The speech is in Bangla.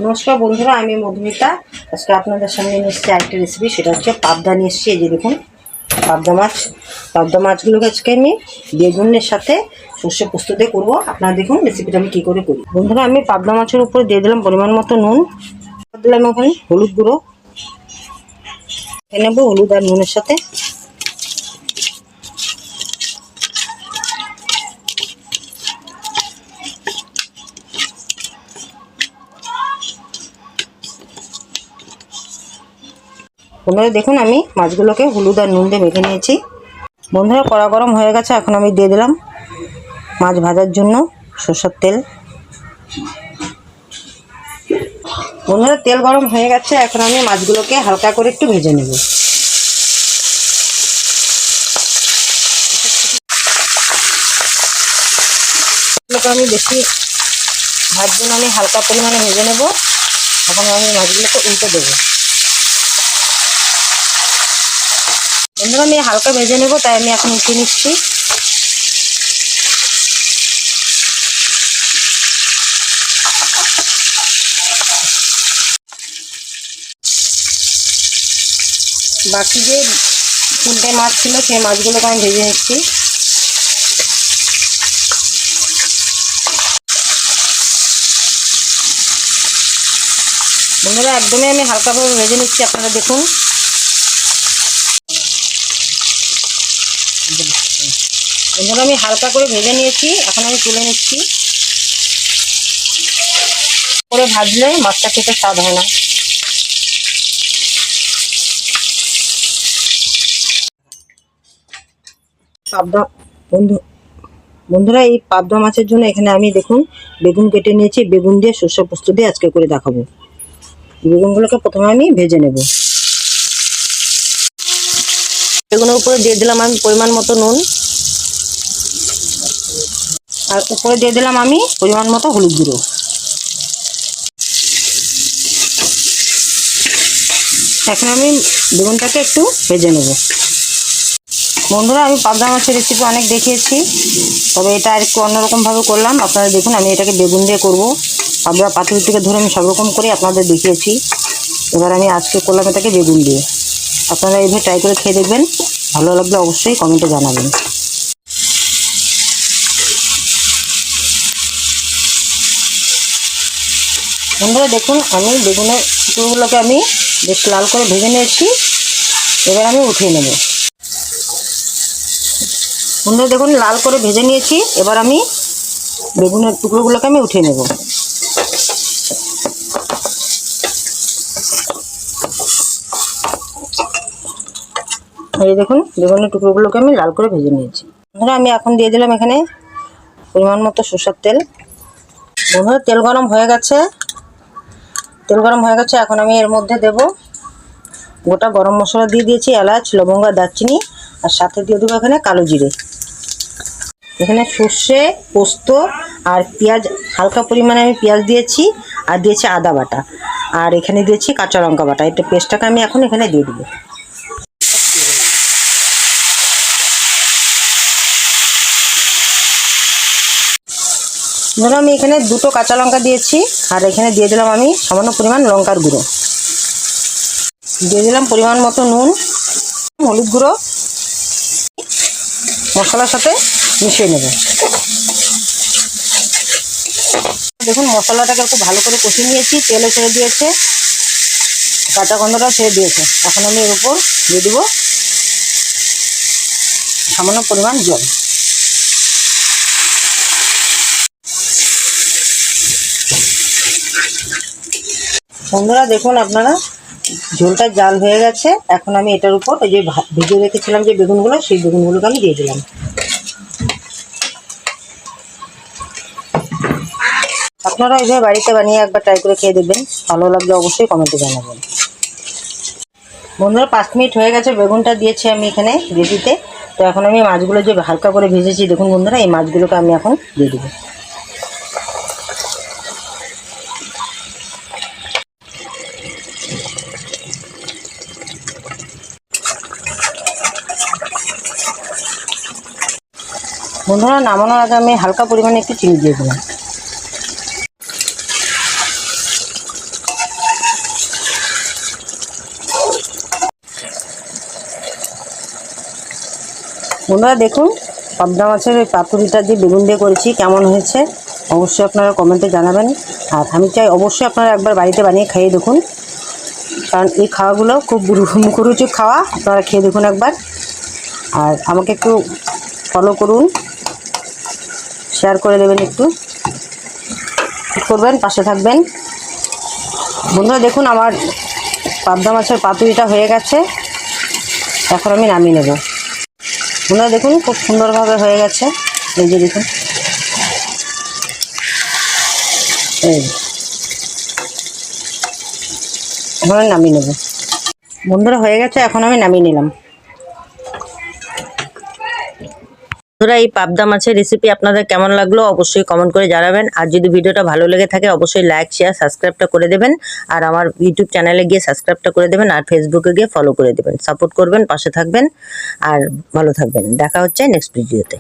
নমস্কার বন্ধুরা, আমি মধুমিতা। আজকে আপনাদের সামনে নিয়ে এসেছি আরেকটা রেসিপি, সেটা হচ্ছে পাবদা নিয়ে এসেছি। এই যে দেখুন পাবদা মাছগুলোকে আজকে আমি বেগুনের সাথে সর্ষে পোস্ত দিয়ে করবো। আপনারা দেখুন রেসিপিটা আমি কী করে করি। বন্ধুরা, আমি পাবদা মাছের উপরে দিয়ে দিলাম পরিমাণ মতো নুন, দিলাম ওখানে হলুদ গুঁড়ো, নেবো হলুদ আর নুনের সাথে। বন্ধুরা দেখুন, আমি মাছগুলোকে হলুদ আর নুন দিয়ে মেখে নিয়েছি। বন্ধুরা, কড়া গরম হয়ে গেছে, এখন আমি দিয়ে দিলাম মাছ ভাজার জন্য সরষের তেল। বন্ধুরা, তেল গরম হয়ে গেছে, এখন আমি মাছগুলোকে হালকা করে একটু ভেজে নেব। আমি বেশি ভাজবো না, আমি হালকা পরিমাণে ভেজে নেব। এখন আমি মাছগুলোকে উল্টে দেবো। বন্ধুরা, আমি হালকা ভেজে নেব, তাই আমি এখন উঠিয়ে নিচ্ছি। বাকি যে 3টে মাছ ছিল, সেই মাছগুলোকে আমি ভেজে নিচ্ছি। বন্ধুরা, একদমই আমি হালকাভাবে ভেজে নিচ্ছি, আপনারা দেখুন। বন্ধুরা, আমি হালকা করে ভেজে নিয়েছি, এখন আমি তুলে নিচ্ছি। করে ভাজলে মাছটা খেতে স্বাদ হয় না। বন্ধুরা, এই পাবদা মাছের জন্য এখানে আমি দেখুন বেগুন কেটে নিয়েছি। বেগুন দিয়ে সর্ষে পোস্ত দিয়ে আজকে করে দেখাবো। বেগুনগুলোকে প্রথমে আমি ভেজে নেব। বেগুনের উপরে দিয়ে দিলাম আমি পরিমাণ মতো নুন, আর উপরে দিয়ে দিলাম আমি পরিমাণ মতো হলুদ গুঁড়ো। এখন আমি বেগুনটাকে একটু ভেজে নেব। বন্ধুরা, আমি পাবদা মাছের রেসিপি অনেক দেখিয়েছি, তবে এটা আর একটু অন্যরকমভাবে করলাম। আপনারা দেখুন, আমি এটাকে বেগুন দিয়ে করব। পাবদা পাতুরি থেকে ধরে আমি সব রকম করে আপনাদের দেখিয়েছি। এবার আমি আজকে করলাম এটাকে বেগুন দিয়ে। আপনারা এইভাবে ট্রাই করে খেয়ে দেখবেন, ভালো লাগলে অবশ্যই কমেন্টে জানাবেন। বন্ধুরা দেখুন, আমি বেগুনের টুকরোগুলোকে আমি বেশ লাল করে ভেজে নিয়েছি। এবার আমি উঠিয়ে নেব। বন্ধুরা দেখুন, লাল করে ভেজে নিয়েছি। এবার আমি বেগুনের টুকরোগুলোকে আমি উঠিয়ে নেব। এই দেখুন, বেগুনের টুকরোগুলোকে আমি লাল করে ভেজে নিয়েছি। বন্ধুরা, আমি এখন দিয়ে দিলাম এখানে পরিমাণ মতো সরষের তেল। বন্ধুরা, তেল গরম হয়ে গেছে। এখন আমি এর মধ্যে দেব গোটা গরম মশলা দিয়ে দিয়েছি, এলাচ, লবঙ্গ, দারচিনি, আর সাথে দিয়ে দেবো এখানে কালো জিরে। এখানে সর্ষে, পোস্ত আর পেঁয়াজ, হালকা পরিমাণে আমি পেঁয়াজ দিয়েছি, আর দিয়েছি আদা বাটা, আর এখানে দিয়েছি কাঁচা লঙ্কা বাটা। এটা পেস্টটাকে আমি এখন এখানে দিয়ে দেবো। ধরো আমি এখানে 2টো কাঁচা লঙ্কা দিয়েছি, আর এখানে দিয়ে দিলাম আমি সামান্য পরিমাণ লঙ্কার গুঁড়ো, দিয়ে দিলাম পরিমাণ মতো নুন, হলুদ গুঁড়ো। মশলার সাথে মিশিয়ে নেব। দেখুন, মশলাটাকে খুব ভালো করে কষিয়ে নিয়েছি। তেলও ছেড়ে দিয়েছে, কাঁচা গন্ধটাও ছেড়ে দিয়েছে। এখন আমি এর উপর দিয়ে দেবো সামান্য পরিমাণ জল। বন্ধুরা দেখুন, আপনারা ঝোলটা জাল হয়ে গেছে। এখন আমি এটার উপর ওই যে ভেজে রেখেছিলাম যে বেগুনগুলো, সেই বেগুনগুলোকে আমি দিয়ে দিলাম। আপনারা এইভাবে বাড়িতে বানিয়ে একবার ট্রাই করে খেয়ে দেবেন, ভালো লাগলে অবশ্যই কমেন্টে জানাবেন। বন্ধুরা, 5 মিনিট হয়ে গেছে, বেগুনটা দিয়েছি আমি এখানে গ্রেভিতে। তো এখন আমি মাছগুলো যে হালকা করে ভেজেছি, দেখুন বন্ধুরা, এই মাছগুলোকে আমি এখন দিয়ে দেবো। বন্ধুরা, নামানোর আগে আমি হালকা পরিমাণে একটু চিনি দিয়ে দিলাম। বন্ধুরা দেখুন পাবদা মাছের ওই পাতুরিটা যে বেগুন দিয়ে করেছি কেমন হয়েছে অবশ্যই আপনারা কমেন্টে জানাবেন। আর আমি চাই অবশ্যই আপনারা একবার বাড়িতে বানিয়ে খেয়ে দেখুন, কারণ এই খাওয়াগুলো খুব মুখরোচক খাওয়া। আপনারা খেয়ে দেখুন একবার, আর আমাকে একটু ফলো করুন, শেয়ার করে দেবেন, একটু করবেন, পাশে থাকবেন। বন্ধুরা দেখুন আমার পাবদা মাছের পাতুরিটা হয়ে গেছে, এখন আমি নামিয়ে নেব। বন্ধুরা দেখুন খুব সুন্দরভাবে হয়ে গেছে, এই যে দেখুন, এই এখন আমি নামিয়ে নেব। বন্ধুরা হয়ে গেছে, এখন আমি নামিয়ে নিলাম। বন্ধুরা এই পাবদা মাছের রেসিপি আপনাদের কেমন লাগলো অবশ্যই কমেন্ট করে জানাবেন। আর যদি ভিডিওটা ভালো লেগে থাকে অবশ্যই লাইক শেয়ার সাবস্ক্রাইবটা করে দেবেন। আর আমার ইউটিউব চ্যানেলে গিয়ে সাবস্ক্রাইবটা করে দেবেন, আর ফেসবুকে গিয়ে ফলো করে দেবেন। সাপোর্ট করবেন, পাশে থাকবেন, আর ভালো থাকবেন। দেখা হচ্ছে নেক্সট ভিডিওতে।